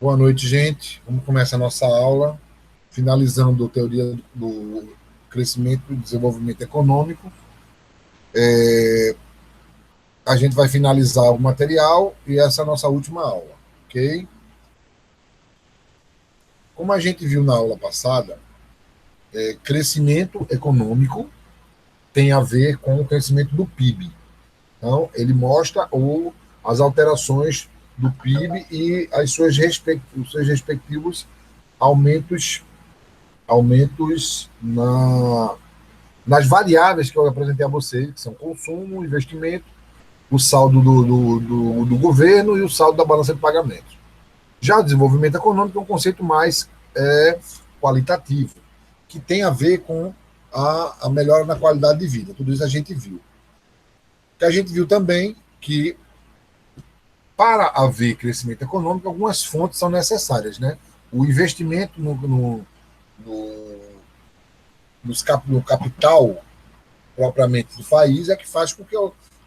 Boa noite, gente. Vamos começar a nossa aula, finalizando a teoria do crescimento e desenvolvimento econômico. A gente vai finalizar o material e essa é a nossa última aula, ok? Como a gente viu na aula passada, crescimento econômico tem a ver com o crescimento do PIB. Então, ele mostra as alterações do PIB e os seus respectivos aumentos, nas variáveis que eu apresentei a vocês, que são consumo, investimento, o saldo do governo e o saldo da balança de pagamentos. Já o desenvolvimento econômico é um conceito mais qualitativo, que tem a ver com a melhora na qualidade de vida. Tudo isso a gente viu. Que a gente viu também que, para haver crescimento econômico, algumas fontes são necessárias, né? O investimento no capital propriamente do país é que faz com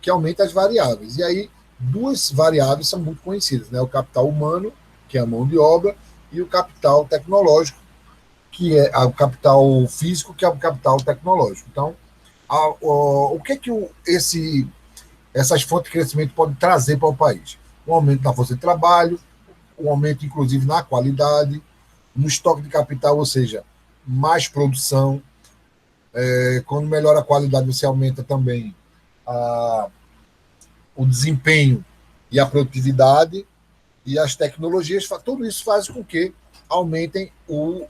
que aumente as variáveis. E aí, duas variáveis são muito conhecidas, né? O capital humano, que é a mão de obra, e o capital tecnológico, que é o capital físico, que é o capital tecnológico. Então, o que essas fontes de crescimento podem trazer para o país? Um aumento na força de trabalho, um aumento, inclusive, na qualidade, no estoque de capital, ou seja, mais produção. Quando melhora a qualidade, você aumenta também a, o desempenho e a produtividade e as tecnologias. Tudo isso faz com que aumentem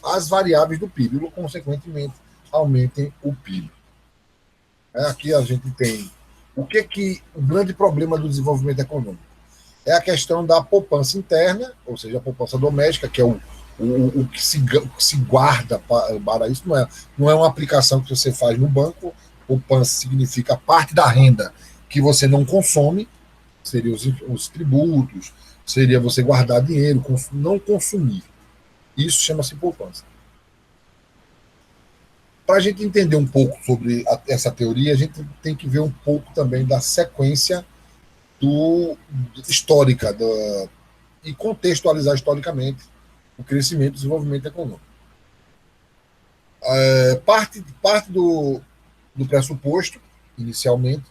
as variáveis do PIB, e, consequentemente, aumentem o PIB. Aqui a gente tem o grande problema do desenvolvimento econômico é a questão da poupança interna, ou seja, a poupança doméstica, que é o que se guarda para isso. Não é uma aplicação que você faz no banco. Poupança significa parte da renda que você não consome, seria os tributos, seria você guardar dinheiro, não consumir. Isso chama-se poupança. Para a gente entender um pouco sobre essa teoria, a gente tem que ver um pouco também da sequência histórica e contextualizar historicamente o crescimento e desenvolvimento econômico. Parte do pressuposto, inicialmente,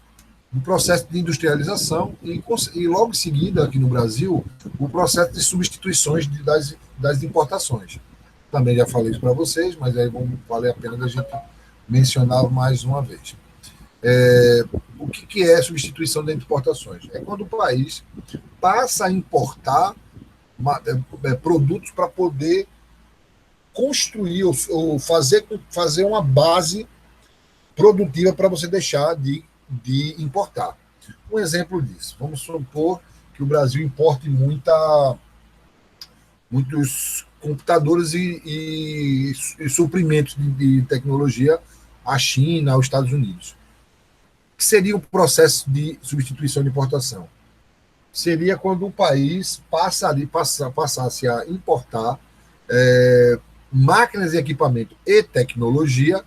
do processo de industrialização e logo em seguida, aqui no Brasil, o processo de substituições das importações. Também já falei isso para vocês, mas aí vale a pena a gente mencionar mais uma vez. O que é substituição das importações? É quando o país passa a importar produtos para poder construir ou fazer uma base produtiva para você deixar de importar. Um exemplo disso, vamos supor que o Brasil importe muitos computadores e suprimentos de tecnologia à China, aos Estados Unidos. O que seria um processo de substituição de importação? Seria quando o país passasse a importar máquinas e equipamento e tecnologia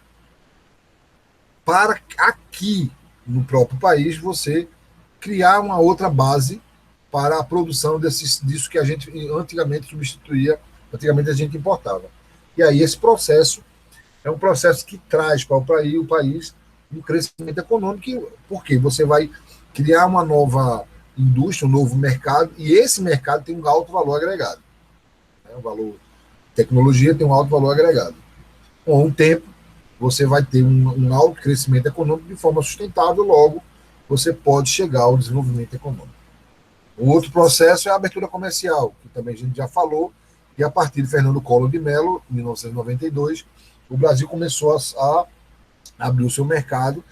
para aqui, no próprio país, você criar uma outra base para a produção disso que a gente antigamente substituía, antigamente a gente importava. E aí esse processo é um processo que traz para o país um crescimento econômico, porque você vai criar uma nova indústria, um novo mercado, e esse mercado tem um alto valor agregado. O valor tecnologia tem um alto valor agregado. Com o tempo, você vai ter um alto crescimento econômico de forma sustentável, logo você pode chegar ao desenvolvimento econômico. O outro processo é a abertura comercial, que também a gente já falou, e a partir de Fernando Collor de Mello, em 1992, o Brasil começou a abrir o seu mercado,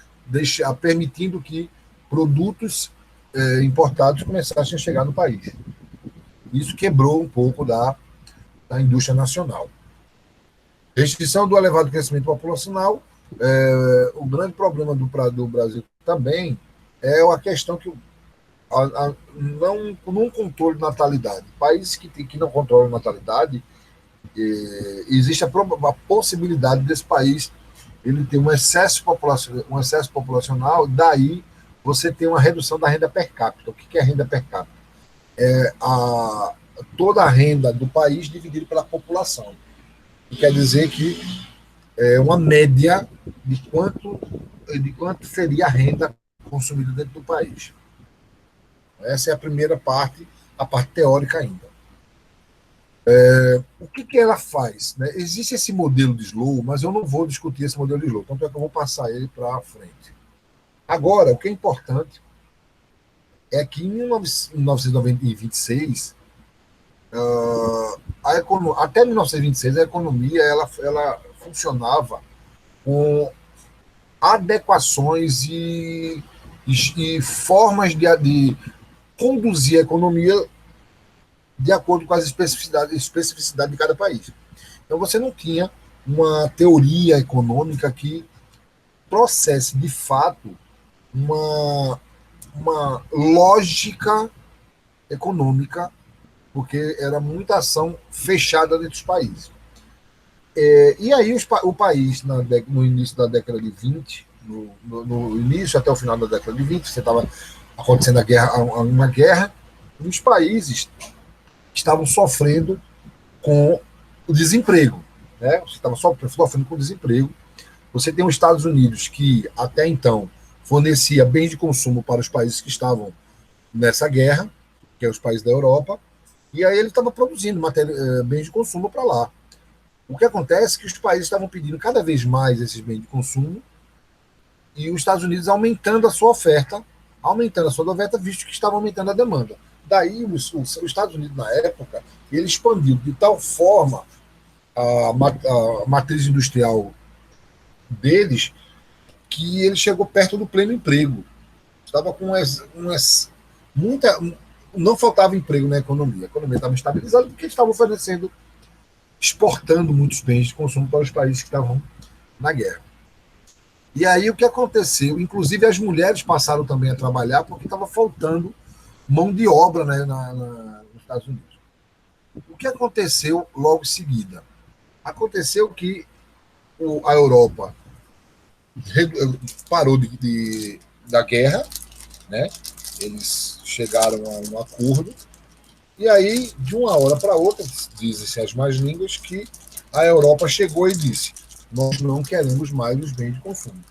permitindo que produtos importados começassem a chegar no país. Isso quebrou um pouco da indústria nacional. Restrição do elevado crescimento populacional. O grande problema do Brasil também é a questão que não controle de natalidade. Países que não controlam natalidade, existe a possibilidade desse país ele ter um excesso populacional, daí você tem uma redução da renda per capita. O que é renda per capita? toda a renda do país dividida pela população. Que quer dizer que é uma média de quanto seria a renda consumida dentro do país. Essa é a primeira parte, a parte teórica ainda. O que ela faz? Né? Existe esse modelo de Slow, mas eu não vou discutir esse modelo de Slow, tanto é que eu vou passar ele para frente. Agora, o que é importante é que em 1926, até 1926, a economia ela funcionava com adequações e formas de conduzir a economia de acordo com as especificidades de cada país. Então, você não tinha uma teoria econômica que processe, de fato, uma lógica econômica, porque era muita ação fechada dentro dos países. E aí o país, no início da década de 20, no início até o final da década de 20, você estava acontecendo uma guerra, e os países estavam sofrendo com o desemprego. Né? Você estava sofrendo com o desemprego. Você tem os Estados Unidos, que até então fornecia bens de consumo para os países que estavam nessa guerra, que é os países da Europa, e aí ele estava produzindo bens de consumo para lá. O que acontece é que os países estavam pedindo cada vez mais esses bens de consumo e os Estados Unidos aumentando a sua oferta, visto que estava aumentando a demanda. Daí, os Estados Unidos, na época, ele expandiu de tal forma a matriz industrial deles que ele chegou perto do pleno emprego. Estava com muita... Não faltava emprego na economia. A economia estava estabilizada porque eles estavam exportando muitos bens de consumo para os países que estavam na guerra. E aí o que aconteceu? Inclusive as mulheres passaram também a trabalhar porque estava faltando mão de obra, né, nos Estados Unidos. O que aconteceu logo em seguida? Aconteceu que a Europa parou da guerra, né? Eles chegaram a um acordo, e aí, de uma hora para outra, dizem-se as más línguas, que a Europa chegou e disse: nós não queremos mais os bens de consumo.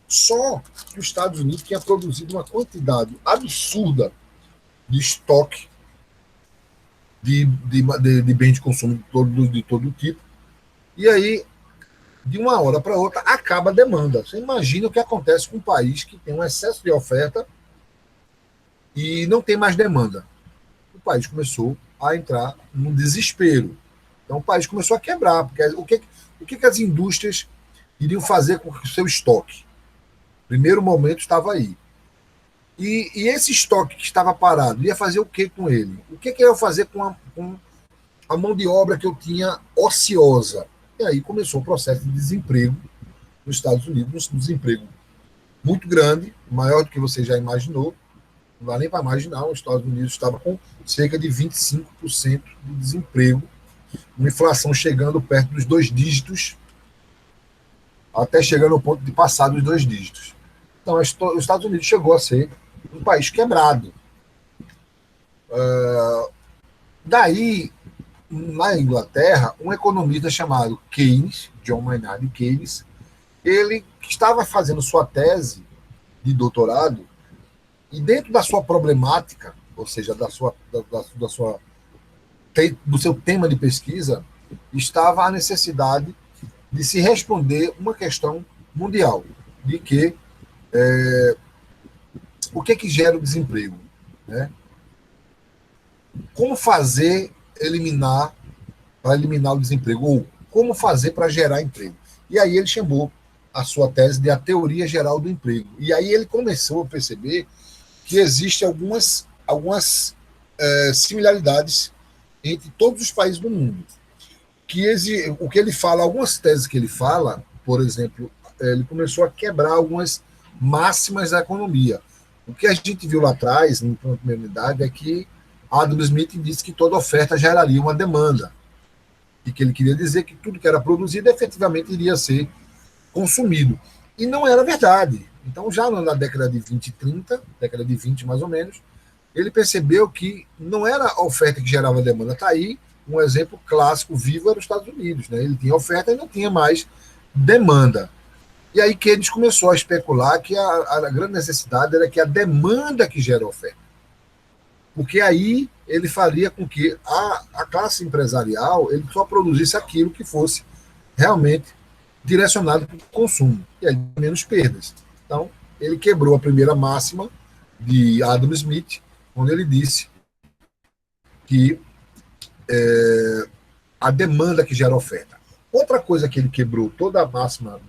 Só que os Estados Unidos tinha produzido uma quantidade absurda de estoque de bens de consumo de todo tipo. E aí, de uma hora para outra, acaba a demanda. Você imagina o que acontece com um país que tem um excesso de oferta e não tem mais demanda. O país começou a entrar num desespero. Então, o país começou a quebrar. Porque o que as indústrias iriam fazer com o seu estoque? Primeiro momento estava aí. E esse estoque que estava parado, ia fazer o que com ele? O que eu ia fazer com a mão de obra que eu tinha ociosa? E aí começou o processo de desemprego nos Estados Unidos, um desemprego muito grande, maior do que você já imaginou. Não dá nem para imaginar, os Estados Unidos estava com cerca de 25% de desemprego, uma inflação chegando perto dos 2 dígitos, até chegando ao ponto de passar dos 2 dígitos. Então, os Estados Unidos chegou a ser um país quebrado. Daí, na Inglaterra, um economista chamado Keynes, John Maynard Keynes, ele estava fazendo sua tese de doutorado, e dentro da sua problemática, ou seja, do seu tema de pesquisa, estava a necessidade de se responder uma questão mundial, de que o que gera o desemprego, né? Como fazer para eliminar o desemprego, ou como fazer para gerar emprego. E aí ele chamou a sua tese de a teoria geral do emprego. E aí ele começou a perceber que existem algumas similaridades entre todos os países do mundo. O que ele fala, algumas teses que ele fala, por exemplo, ele começou a quebrar algumas máximas da economia. O que a gente viu lá atrás, na primeira unidade, é que Adam Smith disse que toda oferta geraria uma demanda. E que ele queria dizer que tudo que era produzido efetivamente iria ser consumido. E não era verdade. Então, já na década de 20 e 30, década de 20 mais ou menos, ele percebeu que não era a oferta que gerava a demanda. Está aí um exemplo clássico vivo era os Estados Unidos. Né? Ele tinha oferta e não tinha mais demanda. E aí Keynes começou a especular que a grande necessidade era que a demanda que gera a oferta. Porque aí ele faria com que a classe empresarial ele só produzisse aquilo que fosse realmente direcionado para o consumo, e aí menos perdas. Então, ele quebrou a primeira máxima de Adam Smith, onde ele disse que a demanda que gera oferta. Outra coisa que ele quebrou, toda a máxima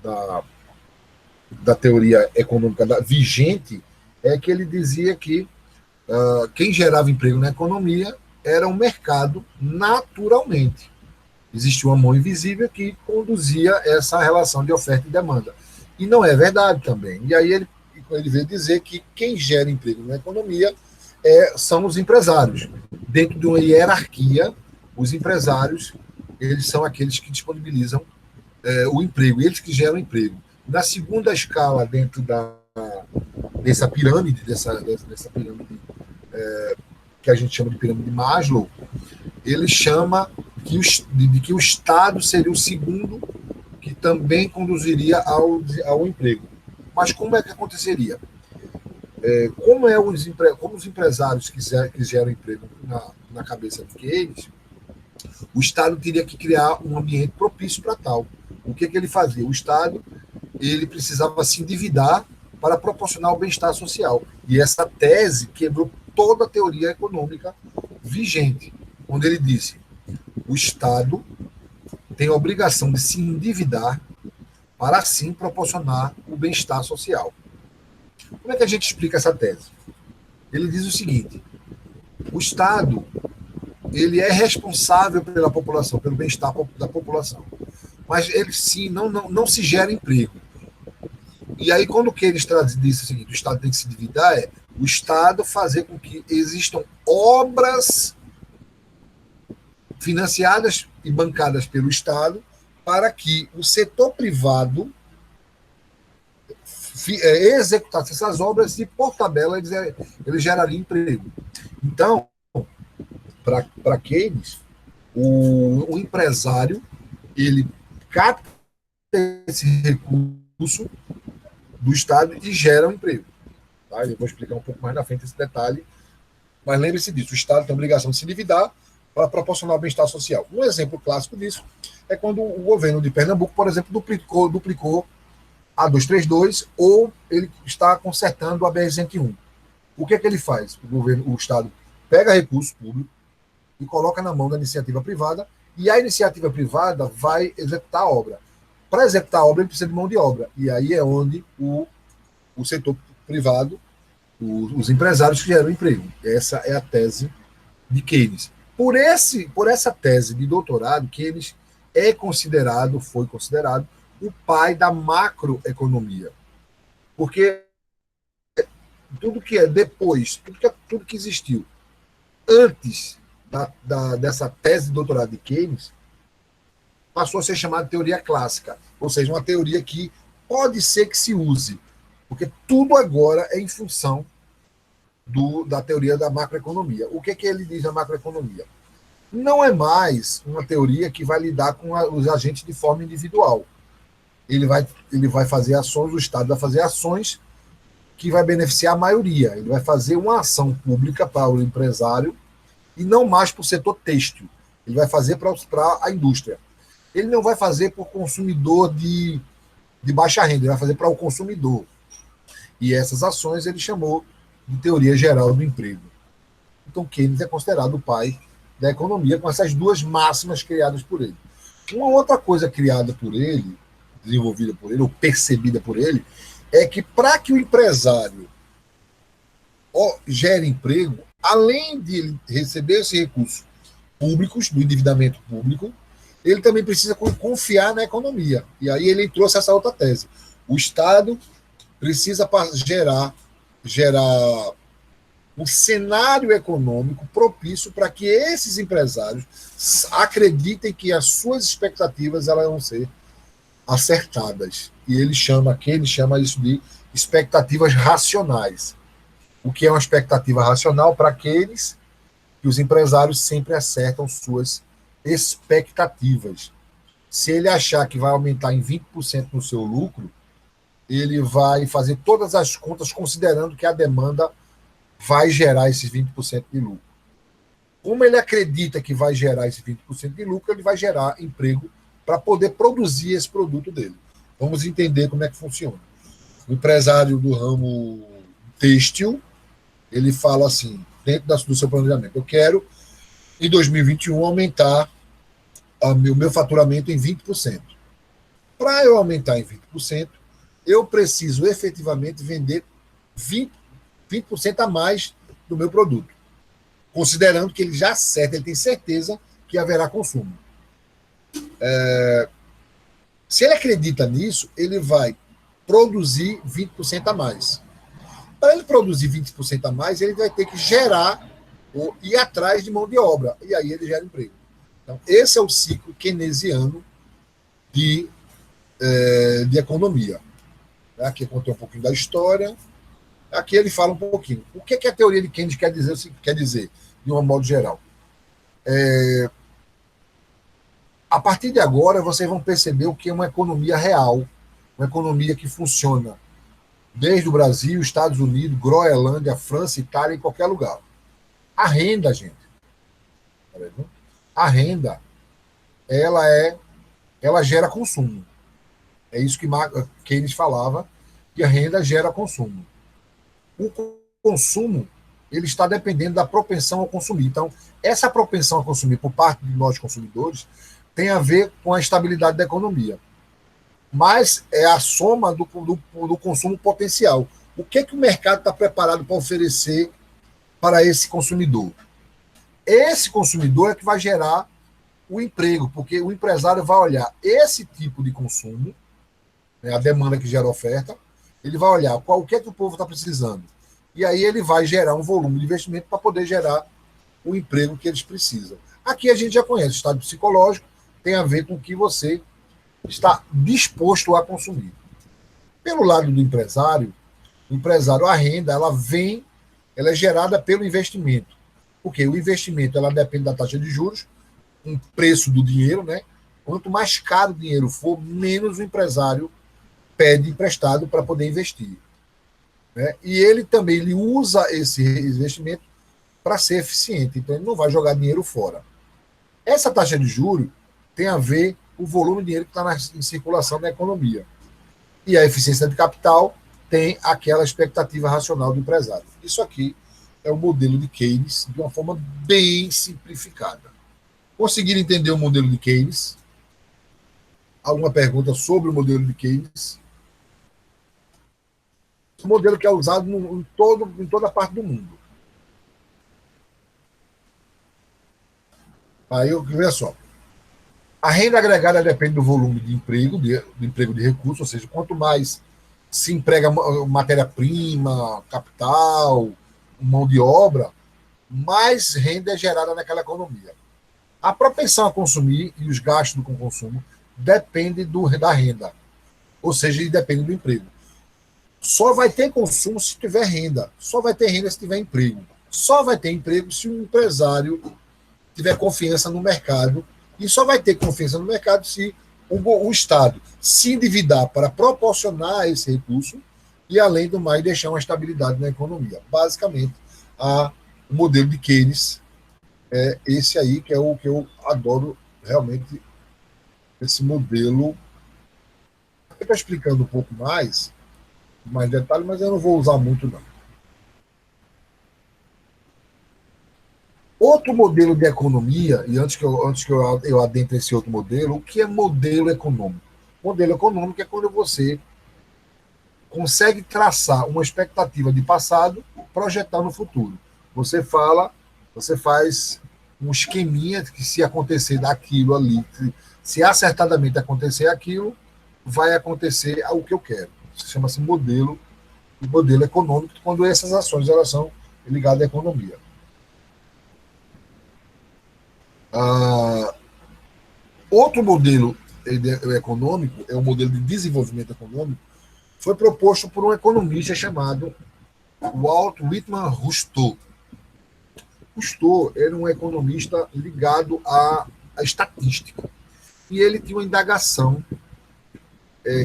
da teoria econômica vigente, é que ele dizia que quem gerava emprego na economia era o mercado naturalmente. Existia uma mão invisível que conduzia essa relação de oferta e demanda. E não é verdade também. E aí ele veio dizer que quem gera emprego na economia são os empresários. Dentro de uma hierarquia, os empresários eles são aqueles que disponibilizam o emprego, eles que geram emprego. Na segunda escala, dentro dessa pirâmide, dessa pirâmide que a gente chama de pirâmide de Maslow, ele chama de que o Estado seria o segundo que também conduziria ao emprego. Mas como é que aconteceria? Como os empresários que geram emprego na cabeça de Keynes, o Estado teria que criar um ambiente propício para tal. O que ele fazia? O Estado ele precisava se endividar para proporcionar o bem-estar social. E essa tese quebrou toda a teoria econômica vigente, onde ele disse: o Estado tem a obrigação de se endividar para assim proporcionar o bem-estar social. Como é que a gente explica essa tese? Ele diz o seguinte: o Estado ele é responsável pela população, pelo bem-estar da população, mas ele sim não se gera emprego. E aí, quando o que eles disse o seguinte: o Estado tem que se endividar, o Estado fazer com que existam obras financiadas e bancadas pelo Estado para que o setor privado executasse essas obras e, por tabela, ele geraria emprego. Então, para Keynes, o empresário ele capta esse recurso do Estado e gera um emprego. Tá? Eu vou explicar um pouco mais na frente esse detalhe, mas lembre-se disso: o Estado tem a obrigação de se endividar para proporcionar o bem-estar social. Um exemplo clássico disso é quando o governo de Pernambuco, por exemplo, duplicou a 232 ou ele está consertando a BR-101. O que ele faz? O Estado pega recurso público e coloca na mão da iniciativa privada, e a iniciativa privada vai executar a obra. Para executar a obra, ele precisa de mão de obra. E aí é onde o setor privado, os empresários que geram emprego. Essa é a tese de Keynes. Por essa tese de doutorado, Keynes foi considerado o pai da macroeconomia. Porque tudo que é depois, tudo que existiu antes dessa tese de doutorado de Keynes, passou a ser chamada de teoria clássica, ou seja, uma teoria que pode ser que se use, porque tudo agora é em função da teoria da macroeconomia. O que ele diz na macroeconomia? Não é mais uma teoria que vai lidar com os agentes de forma individual. Ele vai fazer ações, o Estado vai fazer ações que vai beneficiar a maioria. Ele vai fazer uma ação pública para o empresário e não mais para o setor têxtil. Ele vai fazer para a indústria. Ele não vai fazer para o consumidor de baixa renda, ele vai fazer para o consumidor. E essas ações ele chamou de teoria geral do emprego. Então, Keynes é considerado o pai da economia, com essas duas máximas criadas por ele. Uma outra coisa criada por ele, desenvolvida por ele, ou percebida por ele, é que para que o empresário gere emprego, além de ele receber esses recursos públicos, do endividamento público, ele também precisa confiar na economia. E aí ele trouxe essa outra tese. O Estado precisa gerar um cenário econômico propício para que esses empresários acreditem que as suas expectativas elas vão ser acertadas. E ele chama isso de expectativas racionais. o que é uma expectativa racional para aqueles que os empresários sempre acertam suas expectativas. Se ele achar que vai aumentar em 20% no seu lucro, ele vai fazer todas as contas considerando que a demanda vai gerar esses 20% de lucro. Como ele acredita que vai gerar esses 20% de lucro, ele vai gerar emprego para poder produzir esse produto dele. Vamos entender como é que funciona. O empresário do ramo têxtil, ele fala assim, dentro do seu planejamento, eu quero, em 2021, aumentar o meu faturamento em 20%. Para eu aumentar em 20%, eu preciso efetivamente vender 20% a mais do meu produto, considerando que ele já acerta, ele tem certeza que haverá consumo. Se ele acredita nisso, ele vai produzir 20% a mais. Para ele produzir 20% a mais, ele vai ter que gerar ou ir atrás de mão de obra, e aí ele gera emprego. Então, esse é o ciclo keynesiano de economia. Aqui eu contei um pouquinho da história. Aqui ele fala um pouquinho. O que a teoria de Keynes quer dizer, de um modo geral? A partir de agora, vocês vão perceber o que é uma economia real, uma economia que funciona desde o Brasil, Estados Unidos, Groenlândia, França, Itália, em qualquer lugar. A renda, gente, a renda, ela gera consumo. É isso que Keynes falava, que a renda gera consumo. O consumo, ele está dependendo da propensão ao consumir. Então, essa propensão a consumir por parte de nós consumidores tem a ver com a estabilidade da economia. Mas é a soma do consumo potencial. O que o mercado está preparado para oferecer para esse consumidor? Esse consumidor é que vai gerar o emprego, porque o empresário vai olhar esse tipo de consumo, a demanda que gera a oferta, ele vai olhar o que é que o povo está precisando. E aí ele vai gerar um volume de investimento para poder gerar o emprego que eles precisam. Aqui a gente já conhece, o estado psicológico tem a ver com o que você está disposto a consumir. Pelo lado do empresário, a renda, ela é gerada pelo investimento. Porque o investimento, ela depende da taxa de juros, um preço do dinheiro, né? Quanto mais caro o dinheiro for, menos o empresário pede emprestado para poder investir. Né? E ele também usa esse investimento para ser eficiente, então ele não vai jogar dinheiro fora. Essa taxa de juros tem a ver com o volume de dinheiro que está em circulação na economia. E a eficiência de capital tem aquela expectativa racional do empresário. Isso aqui é o modelo de Keynes de uma forma bem simplificada. Conseguiram entender o modelo de Keynes? Alguma pergunta sobre o modelo de Keynes? Um modelo que é usado em toda parte do mundo. Aí, veja só. A renda agregada depende do volume de emprego, do emprego de recursos, ou seja, quanto mais se emprega matéria-prima, capital, mão de obra, mais renda é gerada naquela economia. A propensão a consumir e os gastos com consumo dependem da renda, ou seja, depende do emprego. Só vai ter consumo se tiver renda, só vai ter renda se tiver emprego, só vai ter emprego se o empresário tiver confiança no mercado, e só vai ter confiança no mercado se o Estado se endividar para proporcionar esse recurso e, além do mais, deixar uma estabilidade na economia. Basicamente, o modelo de Keynes é esse aí, que é o que eu adoro realmente, esse modelo. Estou explicando um pouco mais detalhes, mas eu não vou usar muito, não. Outro modelo de economia, e antes que eu adentre esse outro modelo, o que é modelo econômico? Modelo econômico é quando você consegue traçar uma expectativa de passado, projetar no futuro. Você faz um esqueminha que, se acontecer daquilo ali, se acertadamente acontecer aquilo, vai acontecer o que eu quero. Isso chama-se modelo econômico, quando essas ações elas são ligadas à economia. Outro modelo econômico é o modelo de desenvolvimento econômico, foi proposto por um economista chamado Walt Whitman Rostow. Rostow era um economista ligado à estatística. E ele tinha uma indagação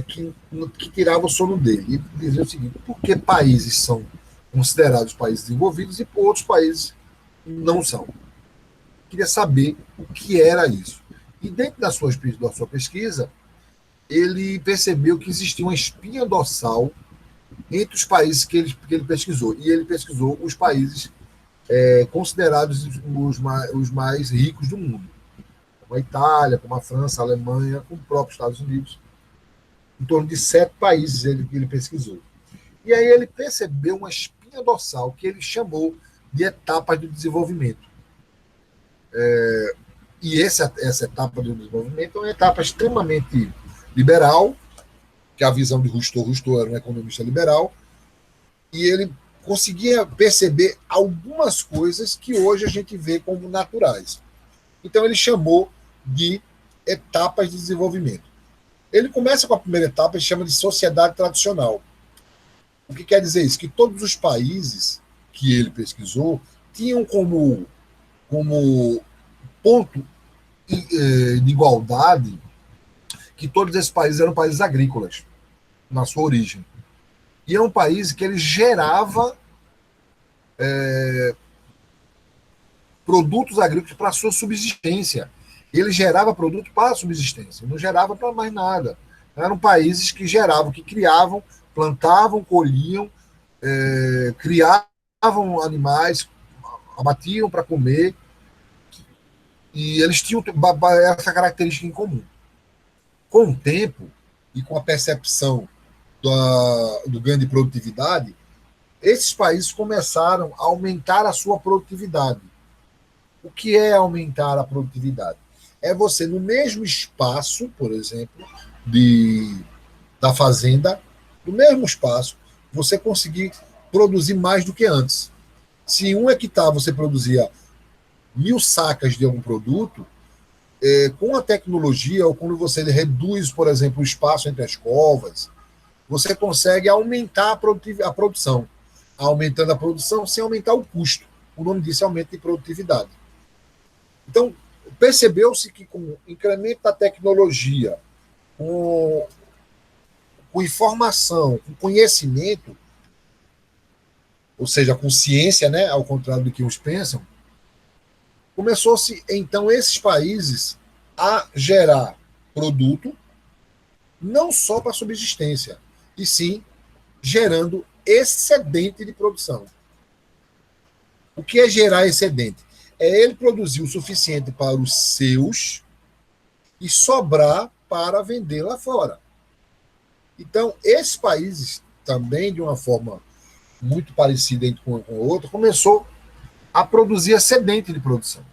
que tirava o sono dele. Ele dizia o seguinte: por que países são considerados países desenvolvidos e por outros países não são? Queria saber o que era isso. E dentro da sua pesquisa, ele percebeu que existia uma espinha dorsal entre os países que ele pesquisou. E ele pesquisou os países considerados os mais ricos do mundo, como a Itália, como a França, a Alemanha, como o próprio Estados Unidos. Em torno de 7 países ele pesquisou. E aí ele percebeu uma espinha dorsal que ele chamou de etapas do desenvolvimento. E essa etapa do desenvolvimento é uma etapa extremamente liberal, que a visão de Rostow era um economista liberal, e ele conseguia perceber algumas coisas que hoje a gente vê como naturais. Então ele chamou de etapas de desenvolvimento. Ele começa com a primeira etapa e chama de sociedade tradicional. O que quer dizer isso? Que todos os países que ele pesquisou tinham como ponto de igualdade que todos esses países eram países agrícolas, na sua origem. E é um país que ele gerava produtos agrícolas para a sua subsistência. Ele gerava produto para a subsistência, não gerava para mais nada. Eram países que geravam, que criavam, plantavam, colhiam, criavam animais, abatiam para comer, e eles tinham essa característica em comum. Com o tempo e com a percepção do ganho de produtividade, esses países começaram a aumentar a sua produtividade. O que é aumentar a produtividade? É você, no mesmo espaço, por exemplo, da fazenda, no mesmo espaço, você conseguir produzir mais do que antes. Se em 1 hectare você produzia 1.000 sacas de algum produto, com a tecnologia, ou quando você reduz, por exemplo, o espaço entre as covas, você consegue aumentar a produção. Aumentando a produção sem aumentar o custo. O nome disso é aumento de produtividade. Então, percebeu-se que com o incremento da tecnologia, com informação, com conhecimento, ou seja, com ciência, né, ao contrário do que uns pensam, começou-se, então, esses países a gerar produto, não só para subsistência, e sim gerando excedente de produção. O que é gerar excedente? É ele produzir o suficiente para os seus e sobrar para vender lá fora. Então, esses países, também de uma forma muito parecida com o outro, começou a produzir excedente de produção.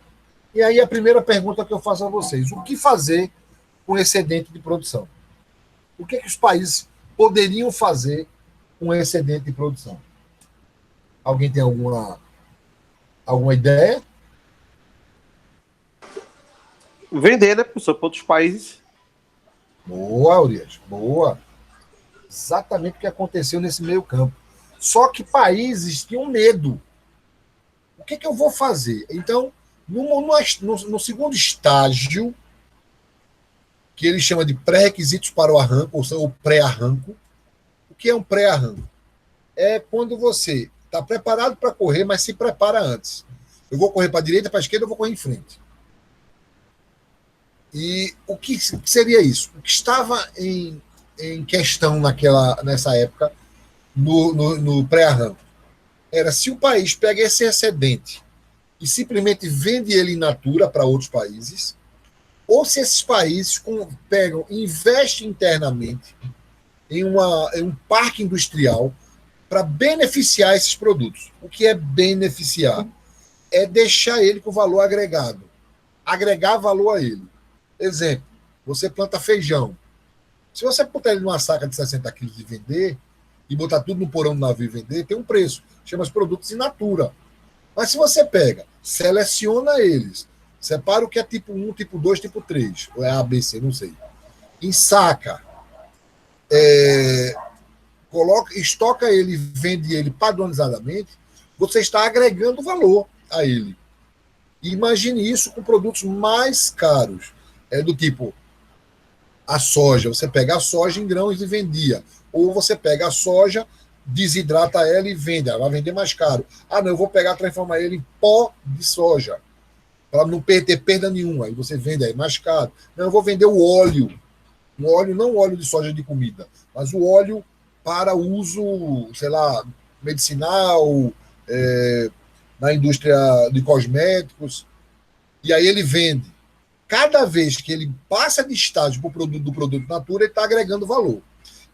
E aí a primeira pergunta que eu faço a vocês: o que fazer com excedente de produção? O que os países poderiam fazer com excedente de produção? Alguém tem alguma ideia? Vender, né, professor, para outros países. Boa, Urias, boa. Exatamente o que aconteceu nesse meio campo. Só que países tinham medo. O que eu vou fazer? Então, no segundo estágio, que ele chama de pré-requisitos para o arranco, ou seja, o pré-arranco. O que é um pré-arranco? É quando você está preparado para correr, mas se prepara antes. Eu vou correr para a direita, para a esquerda, eu vou correr em frente. E o que seria isso? O que estava em questão nessa época, no pré-arranco, era se o país pega esse excedente e simplesmente vende ele in natura para outros países, ou se esses países pegam e investem internamente em um parque industrial para beneficiar esses produtos. O que é beneficiar? É deixar ele com valor agregado. Agregar valor a ele. Exemplo, você planta feijão. Se você botar ele numa saca de 60 quilos e vender, e botar tudo no porão do navio e vender, tem um preço. Chama os produtos in natura. Mas se você pega, seleciona eles, separa o que é tipo 1, tipo 2, tipo 3, ou é A, B, C, não sei, ensaca, estoca ele e vende ele padronizadamente, você está agregando valor a ele. E imagine isso com produtos mais caros. É do tipo a soja. Você pega a soja em grãos e vendia. Ou você pega a soja, desidrata ela e vende. Ela vai vender mais caro. Ah, não, eu vou pegar e transformar ele em pó de soja. Para não ter perda nenhuma. Aí você vende aí mais caro. Não, eu vou vender o óleo. O óleo, não o óleo de soja de comida, mas o óleo para uso, sei lá, medicinal, na indústria de cosméticos. E aí ele vende. Cada vez que ele passa de estágio para o produto do produto natura, ele está agregando valor.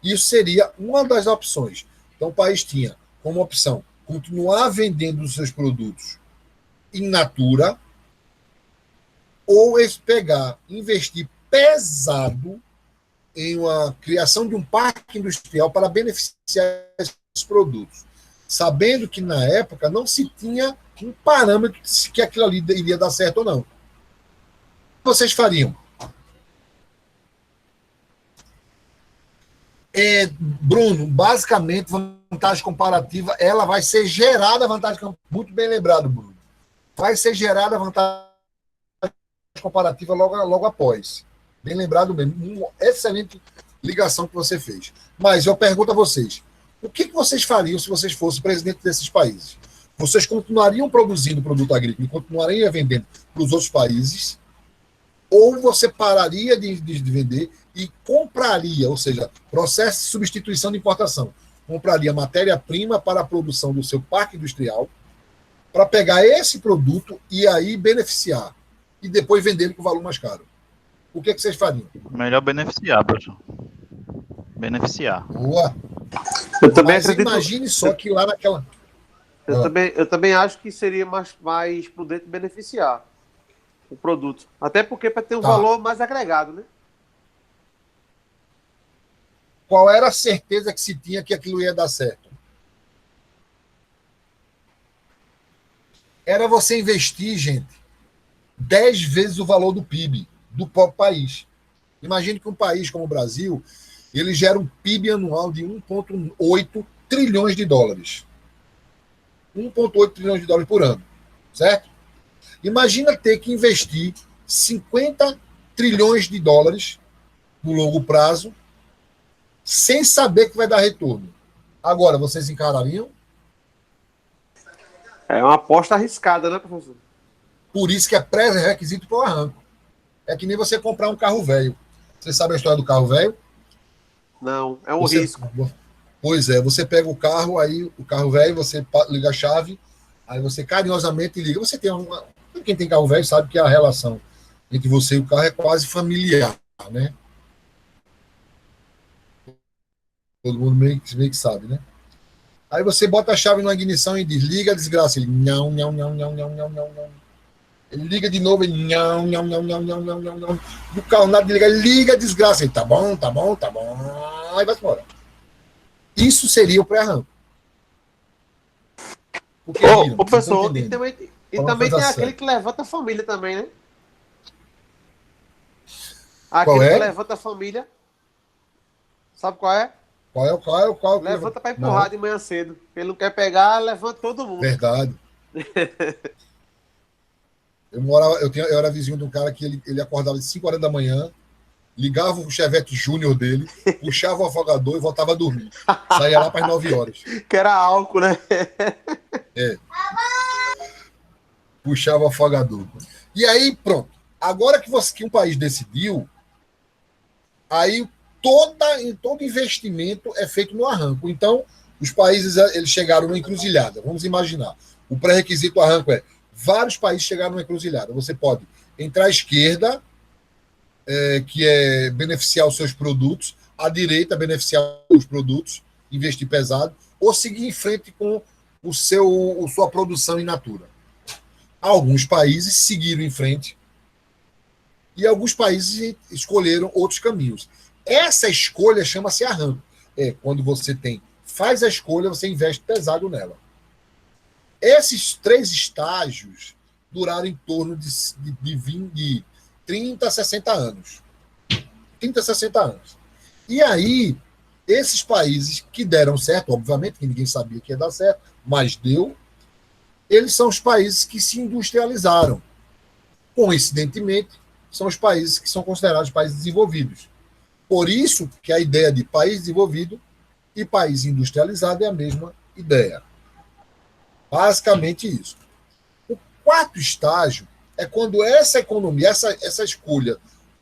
Isso seria uma das opções. Então o país tinha como opção continuar vendendo os seus produtos in natura, ou pegar, investir pesado em uma criação de um parque industrial para beneficiar esses produtos, sabendo que na época não se tinha um parâmetro que aquilo ali iria dar certo ou não. O que vocês fariam? Bruno, basicamente, vantagem comparativa, ela vai ser gerada, muito bem lembrado, Bruno, vai ser gerada a vantagem comparativa logo após. Bem lembrado mesmo. Uma excelente ligação que você fez. Mas eu pergunto a vocês, o que vocês fariam se vocês fossem presidente desses países? Vocês continuariam produzindo produto agrícola e continuariam vendendo para os outros países? Ou você pararia de vender e compraria, ou seja, processo de substituição de importação, compraria matéria-prima para a produção do seu parque industrial, para pegar esse produto e aí beneficiar, e depois vender ele com valor mais caro? O que vocês fariam? Melhor beneficiar, professor. Beneficiar. Boa. Eu também Mas acredito. Imagine só que lá naquela... Eu também acho que seria mais prudente beneficiar o produto. Até porque para ter um valor mais agregado, né? Qual era a certeza que se tinha que aquilo ia dar certo? Era você investir, gente, 10 vezes o valor do PIB do próprio país. Imagine que um país como o Brasil, ele gera um PIB anual de 1,8 trilhões de dólares. 1,8 trilhões de dólares por ano, certo? Imagina ter que investir 50 trilhões de dólares no longo prazo, sem saber que vai dar retorno. Agora, vocês encarariam? É uma aposta arriscada, né, professor? Por isso que é pré-requisito para o arranco. É que nem você comprar um carro velho. Você sabe a história do carro velho? Não, é um risco. Pois é, você pega o carro, aí o carro velho, você liga a chave, aí você carinhosamente liga. Você tem uma... Quem tem carro velho sabe que a relação entre você e o carro é quase familiar, né? Todo mundo meio que sabe, né? Aí você bota a chave na ignição e diz, liga a desgraça. Ele, não, não, não, não, não, não, não, não. Ele liga de novo, ele, não, não, não, não, não, não, não, não. E o carro nada de ligar, ele liga a desgraça. Ele, tá bom, tá bom, tá bom. Aí vai embora. Isso seria o pré-arranco. Ô, professor, e também tem aquele que levanta a família também, né? Aquele que levanta a família. Sabe qual é? Qual? Levanta para empurrar de manhã cedo. Ele não quer pegar, levanta todo mundo. Verdade. Eu era vizinho de um cara que ele acordava de 5 horas da manhã, ligava o Chevette Júnior dele, puxava o afogador e voltava a dormir. Saía lá para as 9 horas. Que era álcool, né? É. Puxava o afogador. E aí, pronto. Agora que um país decidiu, aí todo investimento é feito no arranco. Então, os países eles chegaram numa encruzilhada. Vamos imaginar. O pré-requisito do arranco é vários países chegaram numa encruzilhada. Você pode entrar à esquerda, que é beneficiar os seus produtos, à direita, beneficiar os produtos, investir pesado, ou seguir em frente com sua produção in natura. Alguns países seguiram em frente e alguns países escolheram outros caminhos. Essa escolha chama-se arranco. Quando você faz a escolha, você investe pesado nela. Esses 3 estágios duraram em torno de 30 a 60 anos. 30 a 60 anos. E aí, Esses países que deram certo, obviamente, que ninguém sabia que ia dar certo, mas deu, eles são os países que se industrializaram. Coincidentemente, são os países que são considerados países desenvolvidos. Por isso que a ideia de país desenvolvido e país industrializado é a mesma ideia. Basicamente isso. O quarto estágio é quando essa economia, essa escolha,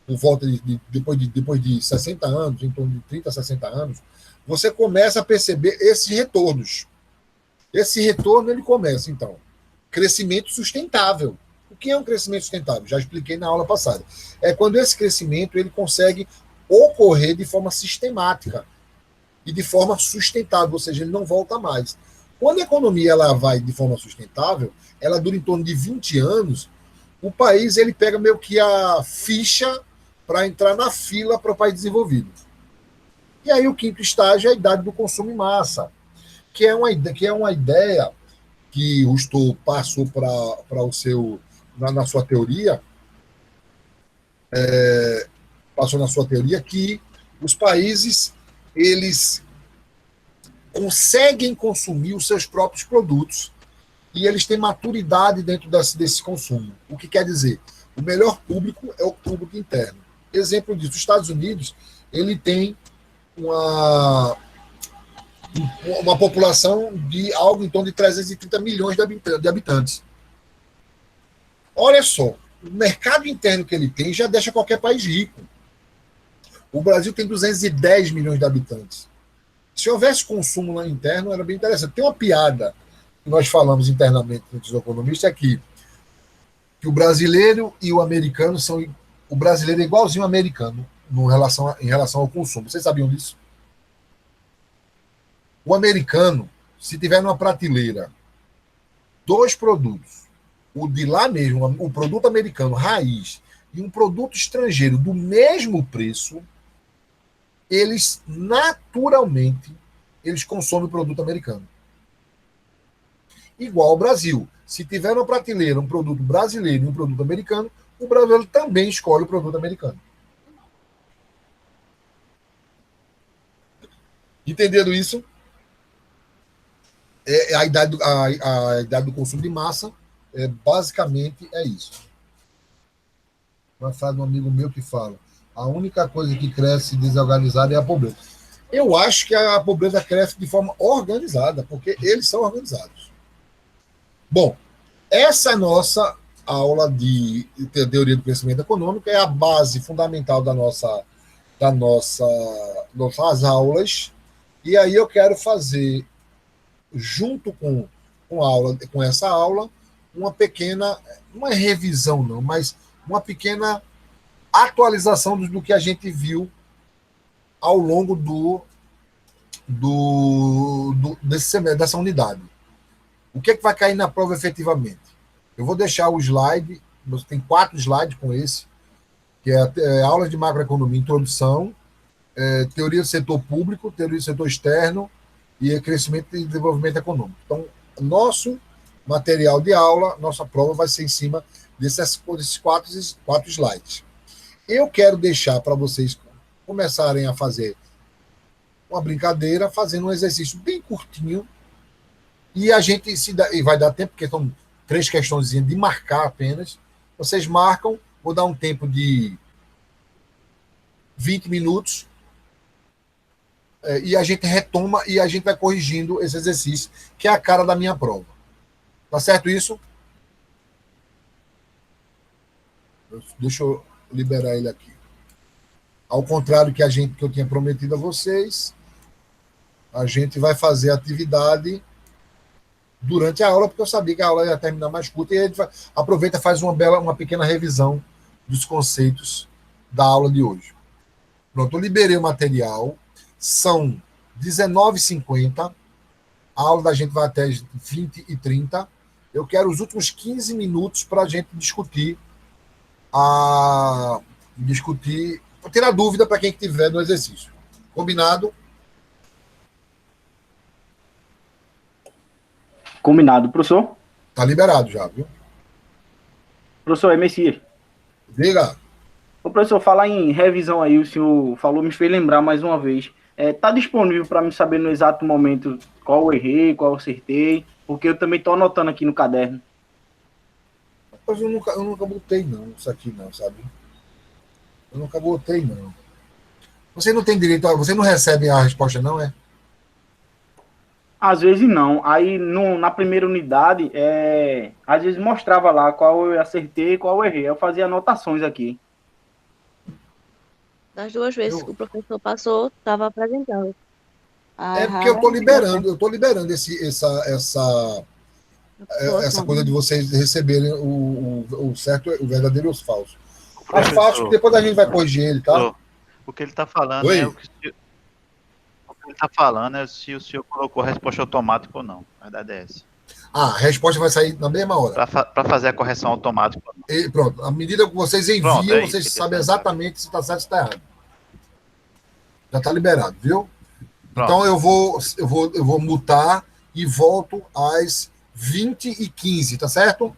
por volta depois de 60 anos, em torno de 30, 60 anos, você começa a perceber esses retornos. Esse retorno ele começa, então, crescimento sustentável. O que é um crescimento sustentável? Já expliquei na aula passada. É quando esse crescimento ele consegue ocorrer de forma sistemática e de forma sustentável, ou seja, ele não volta mais. Quando a economia ela vai de forma sustentável, ela dura em torno de 20 anos, o país ele pega meio que a ficha para entrar na fila para o país desenvolvido. E aí o quinto estágio é a idade do consumo em massa, que é uma ideia que o Stoll passou para o seu na sua teoria, passou na sua teoria que os países eles conseguem consumir os seus próprios produtos e eles têm maturidade dentro desse consumo. O que quer dizer? O melhor público é o público interno. Exemplo disso, os Estados Unidos ele tem uma população de algo em torno de 330 milhões de habitantes. Olha só, o mercado interno que ele tem já deixa qualquer país rico. O Brasil tem 210 milhões de habitantes. Se houvesse consumo lá interno, era bem interessante. Tem uma piada que nós falamos internamente entre os economistas aqui, que o brasileiro e o americano são... O brasileiro é igualzinho ao americano em relação ao consumo. Vocês sabiam disso? O americano, se tiver numa prateleira 2 produtos, o de lá mesmo, o produto americano raiz e um produto estrangeiro do mesmo preço, eles naturalmente eles consomem o produto americano. Igual ao Brasil. Se tiver na prateleira um produto brasileiro e um produto americano, o brasileiro também escolhe o produto americano. Entendendo isso? A idade do consumo de massa basicamente é isso. Uma frase de um amigo meu que fala: a única coisa que cresce desorganizada é a pobreza. Eu acho que a pobreza cresce de forma organizada, porque eles são organizados. Bom, essa nossa aula de teoria do crescimento econômico é a base fundamental das nossas aulas. E aí eu quero fazer, junto com essa aula, uma pequena, não é revisão não, mas uma pequena atualização do que a gente viu ao longo dessa unidade. O que é que vai cair na prova efetivamente? Eu vou deixar o slide, tem 4 slides com esse, que é aulas de macroeconomia, introdução, teoria do setor público, teoria do setor externo e crescimento e desenvolvimento econômico. Então, nosso material de aula, nossa prova vai ser em cima desses 4 slides. Eu quero deixar para vocês começarem a fazer uma brincadeira, fazendo um exercício bem curtinho, e a gente e vai dar tempo, porque são 3 questões de marcar apenas. Vocês marcam, vou dar um tempo de 20 minutos, e a gente retoma e a gente vai corrigindo esse exercício, que é a cara da minha prova. Tá certo isso? Deixa eu liberar ele aqui. Ao contrário que eu tinha prometido a vocês, a gente vai fazer a atividade durante a aula, porque eu sabia que a aula ia terminar mais curta, e a gente aproveita e faz uma pequena revisão dos conceitos da aula de hoje. Pronto, eu liberei o material, são 19h50, a aula da gente vai até 20h30. Eu quero os últimos 15 minutos para a gente discutir, tirar dúvida para quem estiver no exercício. Combinado? Combinado, professor. Tá liberado já, viu? Professor, é Messias. Diga. Ô, professor, falar em revisão aí, o senhor falou, me fez lembrar mais uma vez. Tá disponível para me saber no exato momento qual eu errei, qual eu acertei, porque eu também estou anotando aqui no caderno. Mas eu nunca botei, não, isso aqui não, sabe? Eu nunca botei, não. Você não tem direito, você não recebe a resposta, não, é? Às vezes não. Aí na primeira unidade, às vezes mostrava lá qual eu acertei e qual eu errei. Eu fazia anotações aqui. Das duas vezes que o professor passou, estava apresentando. É porque eu tô liberando essa coisa de vocês receberem o certo, o verdadeiro ou os falsos. Mas fácil que depois a gente vai corrigir ele, tá? O que ele está falando Oi? é o que ele está falando é se o senhor colocou a resposta automática ou não. A verdade é essa. A resposta vai sair na mesma hora. Para fazer a correção automática. E pronto, à medida que vocês enviam, Pronto, é isso, vocês sabem exatamente se está certo ou se está errado. Já está liberado, viu? Pronto. Então eu vou mutar e volto às 20h15, tá certo?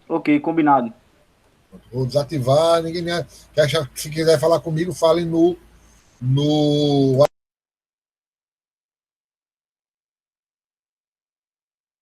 Ok, combinado. Vou desativar, ninguém me... Se quiser falar comigo, fale no